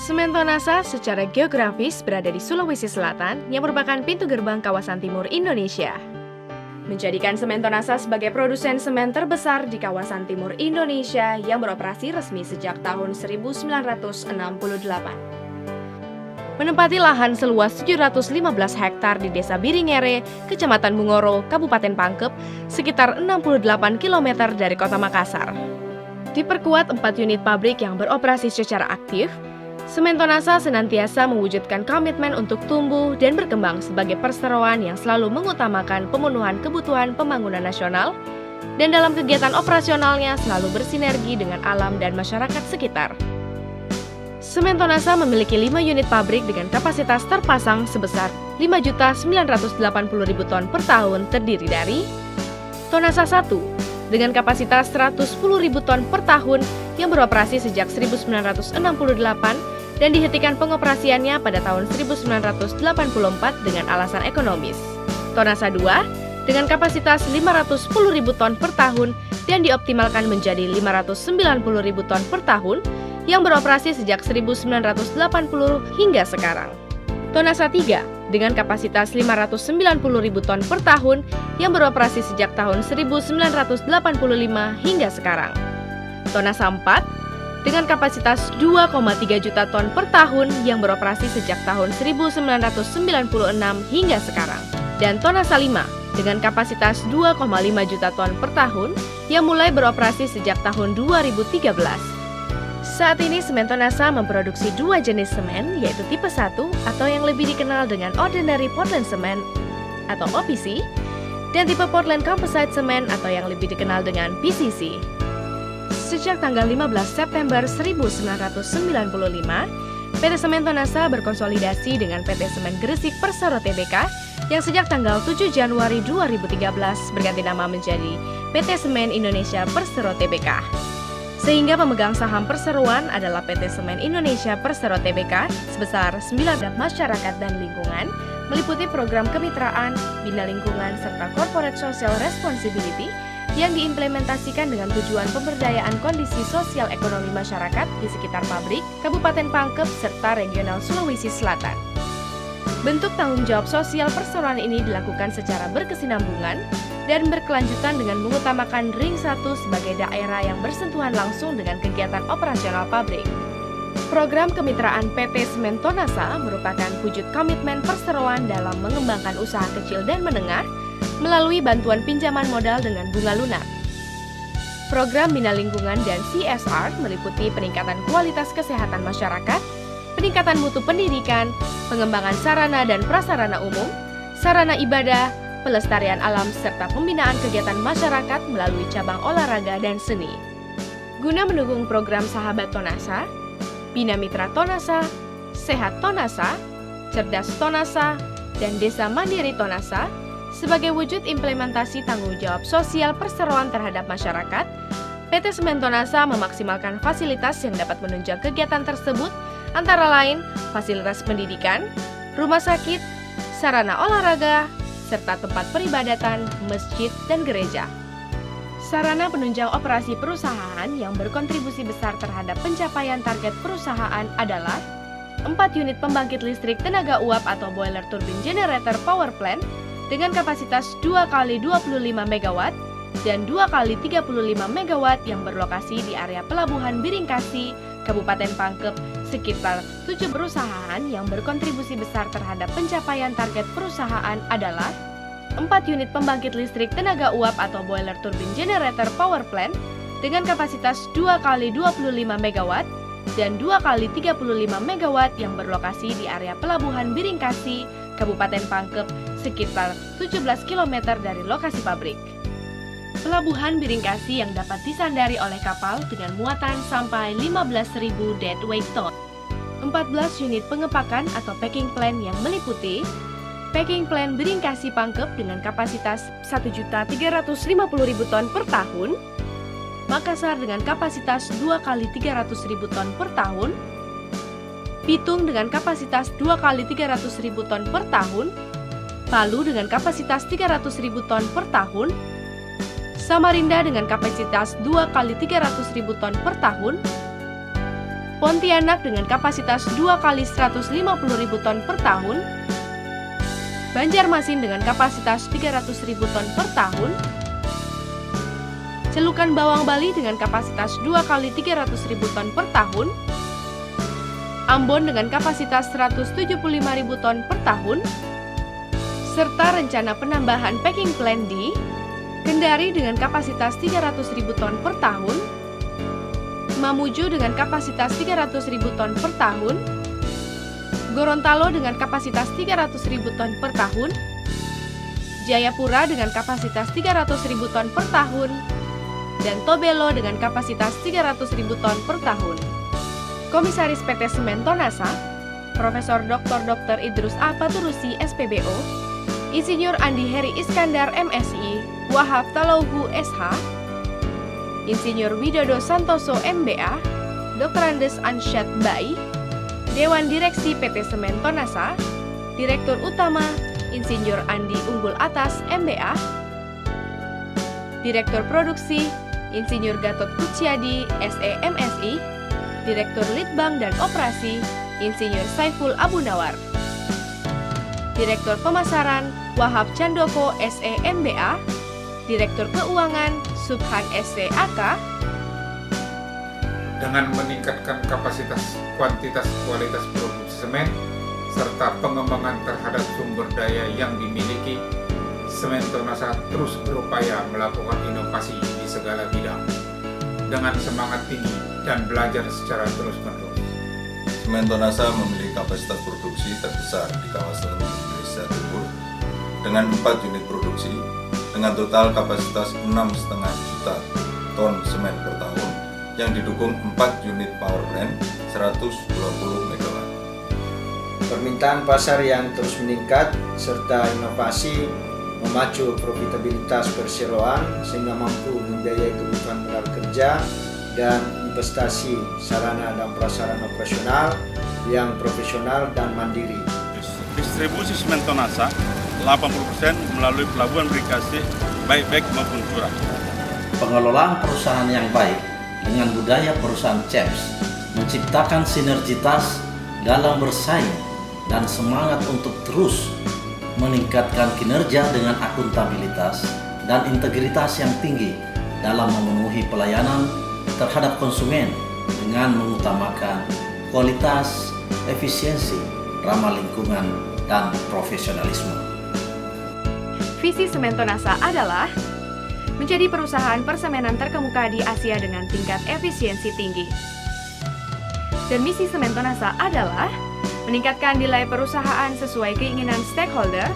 Semen Tonasa secara geografis berada di Sulawesi Selatan yang merupakan pintu gerbang kawasan timur Indonesia. Menjadikan Semen Tonasa sebagai produsen semen terbesar di kawasan timur Indonesia yang beroperasi resmi sejak tahun 1968. Menempati lahan seluas 715 hektar di Desa Biringere, Kecamatan Bungoro, Kabupaten Pangkep, sekitar 68 km dari Kota Makassar. Diperkuat 4 unit pabrik yang beroperasi secara aktif, Semen Tonasa senantiasa mewujudkan komitmen untuk tumbuh dan berkembang sebagai perseroan yang selalu mengutamakan pemenuhan kebutuhan pembangunan nasional dan dalam kegiatan operasionalnya selalu bersinergi dengan alam dan masyarakat sekitar. Semen Tonasa memiliki 5 unit pabrik dengan kapasitas terpasang sebesar 5.980.000 ton per tahun terdiri dari Tonasa 1 dengan kapasitas 110.000 ton per tahun yang beroperasi sejak 1968 dan dihentikan pengoperasiannya pada tahun 1984 dengan alasan ekonomis. Tonasa 2 dengan kapasitas 510.000 ton per tahun dan dioptimalkan menjadi 590.000 ton per tahun yang beroperasi sejak 1980 hingga sekarang. Tonasa 3 dengan kapasitas 590.000 ton per tahun yang beroperasi sejak tahun 1985 hingga sekarang. Tonasa 4 dengan kapasitas 2,3 juta ton per tahun yang beroperasi sejak tahun 1996 hingga sekarang. Dan Tonasa 5 dengan kapasitas 2,5 juta ton per tahun yang mulai beroperasi sejak tahun 2013. Saat ini Semen Tonasa memproduksi 2 jenis semen, yaitu tipe 1 atau yang lebih dikenal dengan Ordinary Portland Cement atau OPC, dan tipe Portland Composite Cement atau yang lebih dikenal dengan PCC. Sejak tanggal 15 September 1995, PT Semen Tonasa berkonsolidasi dengan PT Semen Gresik Persero Tbk yang sejak tanggal 7 Januari 2013 berganti nama menjadi PT Semen Indonesia Persero Tbk. Sehingga pemegang saham perseroan adalah PT Semen Indonesia Persero Tbk sebesar 9% masyarakat dan lingkungan, meliputi program kemitraan, bina lingkungan, serta corporate social responsibility yang diimplementasikan dengan tujuan pemberdayaan kondisi sosial ekonomi masyarakat di sekitar pabrik, Kabupaten Pangkep, serta regional Sulawesi Selatan. Bentuk tanggung jawab sosial perseroan ini dilakukan secara berkesinambungan dan berkelanjutan dengan mengutamakan Ring 1 sebagai daerah yang bersentuhan langsung dengan kegiatan operasional pabrik. Program kemitraan PT Semen Tonasa merupakan wujud komitmen perseroan dalam mengembangkan usaha kecil dan menengah melalui bantuan pinjaman modal dengan bunga lunak. Program bina lingkungan dan CSR meliputi peningkatan kualitas kesehatan masyarakat, peningkatan mutu pendidikan, pengembangan sarana dan prasarana umum, sarana ibadah, pelestarian alam, serta pembinaan kegiatan masyarakat melalui cabang olahraga dan seni. Guna mendukung program Sahabat Tonasa, Bina Mitra Tonasa, Sehat Tonasa, Cerdas Tonasa, dan Desa Mandiri Tonasa, sebagai wujud implementasi tanggung jawab sosial perseroan terhadap masyarakat, PT Semen Tonasa memaksimalkan fasilitas yang dapat menunjang kegiatan tersebut, antara lain fasilitas pendidikan, rumah sakit, sarana olahraga, serta tempat peribadatan, masjid, dan gereja. Sarana penunjang operasi perusahaan yang berkontribusi besar terhadap pencapaian target perusahaan adalah 4 unit pembangkit listrik tenaga uap atau boiler turbine generator power plant dengan kapasitas 2x25 MW dan 2x35 MW yang berlokasi di area Pelabuhan Biringkasi, Kabupaten Pangkep, sekitar 7 perusahaan yang berkontribusi besar terhadap pencapaian target perusahaan adalah 4 unit pembangkit listrik tenaga uap atau boiler turbine generator power plant dengan kapasitas 2x25 MW dan 2x35 MW yang berlokasi di area Pelabuhan Biringkasi, Kabupaten Pangkep, sekitar 17 km dari lokasi pabrik. Pelabuhan Biringkasi yang dapat disandari oleh kapal dengan muatan sampai 15.000 deadweight ton. 14 unit pengepakan atau packing plant yang meliputi packing plant Biringkasi Pangkep dengan kapasitas 1.350.000 ton per tahun, Makassar dengan kapasitas 2x300.000 ton per tahun, Bitung dengan kapasitas 2x300.000 ton per tahun, Palu dengan kapasitas 300.000 ton per tahun, Samarinda dengan kapasitas 2x300.000 ton per tahun, Pontianak dengan kapasitas 2 kali 150.000 ton per tahun, Banjarmasin dengan kapasitas 300.000 ton per tahun, Celukan Bawang Bali dengan kapasitas 2 kali 300.000 ton per tahun, Ambon dengan kapasitas 175.000 ton per tahun, serta rencana penambahan packing plant di Kendari dengan kapasitas 300.000 ton per tahun, Mamuju dengan kapasitas 300.000 ton per tahun, Gorontalo dengan kapasitas 300.000 ton per tahun, Jayapura dengan kapasitas 300.000 ton per tahun, dan Tobelo dengan kapasitas 300.000 ton per tahun. Komisaris PT Semen Tonasa, Profesor Dr. Idrus A. Paturusi, SPBO, Insinyur Andi Heri Iskandar, MSI, Wahab Talauhu, SH, Insinyur Widodo Santoso, MBA, Dr. Andes Ansyad Bai, Dewan Direksi PT Semen Tonasa, Direktur Utama Insinyur Andi Unggul Atas, MBA, Direktur Produksi Insinyur Gatot Kuciadi, SE, MSI, Direktur Litbang dan Operasi Insinyur Saiful Abu Nawar, Direktur Pemasaran Wahab Chandoko, SE, MBA, Direktur Keuangan Subhan, SE, AK. Dengan meningkatkan kapasitas, kuantitas, kualitas produksi semen, serta pengembangan terhadap sumber daya yang dimiliki, Semen Tonasa terus berupaya melakukan inovasi di segala bidang dengan semangat tinggi dan belajar secara terus-menerus. Semen Tonasa memiliki kapasitas produksi terbesar di kawasan Indonesia Timur dengan 4 unit produksi dengan total kapasitas 6,5 juta ton semen per tahun yang didukung 4 unit power plant 120 MW. Permintaan pasar yang terus meningkat serta inovasi memacu profitabilitas perseroan sehingga mampu membiayai kebutuhan modal kerja dan investasi sarana dan prasarana operasional yang profesional dan mandiri. Distribusi Semen Tonasa 80% melalui pelabuhan berikasi baik maupun curah. Pengelolaan perusahaan yang baik dengan budaya perusahaan CEPS menciptakan sinergitas dalam bersaing dan semangat untuk terus meningkatkan kinerja dengan akuntabilitas dan integritas yang tinggi dalam memenuhi pelayanan terhadap konsumen dengan mengutamakan kualitas, efisiensi, ramah lingkungan, dan profesionalisme. Visi Semen Tonasa adalah menjadi perusahaan persemenan terkemuka di Asia dengan tingkat efisiensi tinggi. Dan misi Semen Tonasa adalah meningkatkan nilai perusahaan sesuai keinginan stakeholder,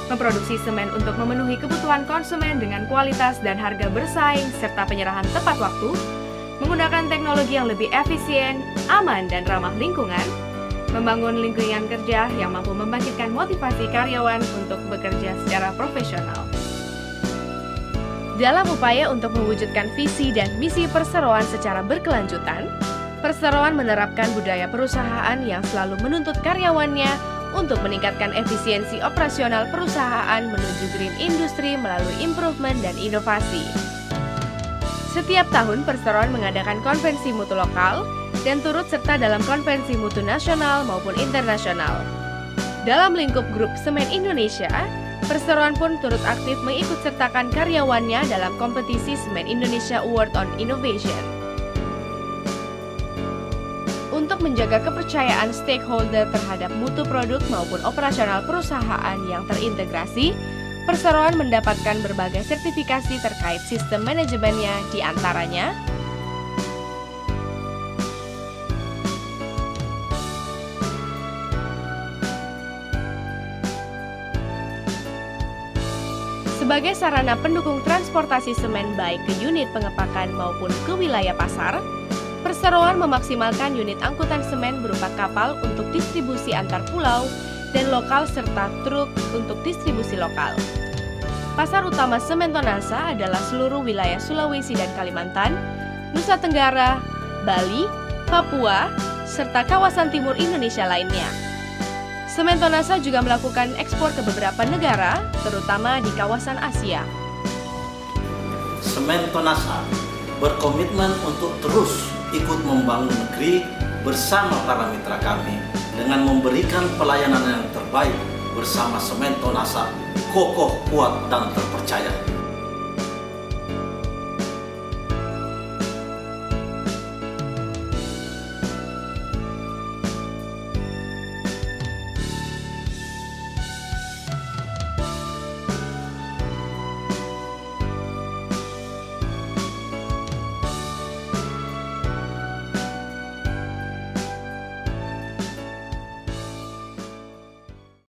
memproduksi semen untuk memenuhi kebutuhan konsumen dengan kualitas dan harga bersaing, serta penyerahan tepat waktu, menggunakan teknologi yang lebih efisien, aman, dan ramah lingkungan, membangun lingkungan kerja yang mampu membangkitkan motivasi karyawan untuk bekerja secara profesional. Dalam upaya untuk mewujudkan visi dan misi perseroan secara berkelanjutan, perseroan menerapkan budaya perusahaan yang selalu menuntut karyawannya untuk meningkatkan efisiensi operasional perusahaan menuju green industry melalui improvement dan inovasi. Setiap tahun, perseroan mengadakan konvensi mutu lokal dan turut serta dalam konvensi mutu nasional maupun internasional. Dalam lingkup grup Semen Indonesia, perseroan pun turut aktif mengikut sertakan karyawannya dalam kompetisi Semen Indonesia Award on Innovation. Untuk menjaga kepercayaan stakeholder terhadap mutu produk maupun operasional perusahaan yang terintegrasi, perseroan mendapatkan berbagai sertifikasi terkait sistem manajemennya, di antaranya sebagai sarana pendukung transportasi semen baik ke unit pengepakan maupun ke wilayah pasar. Perseroan memaksimalkan unit angkutan semen berupa kapal untuk distribusi antar pulau dan lokal serta truk untuk distribusi lokal. Pasar utama Semen Tonasa adalah seluruh wilayah Sulawesi dan Kalimantan, Nusa Tenggara, Bali, Papua, serta kawasan timur Indonesia lainnya. Semen Tonasa juga melakukan ekspor ke beberapa negara, terutama di kawasan Asia. Semen Tonasa berkomitmen untuk terus ikut membangun negeri bersama para mitra kami dengan memberikan pelayanan yang terbaik bersama Semen Tonasa, kokoh, kuat, dan terpercaya.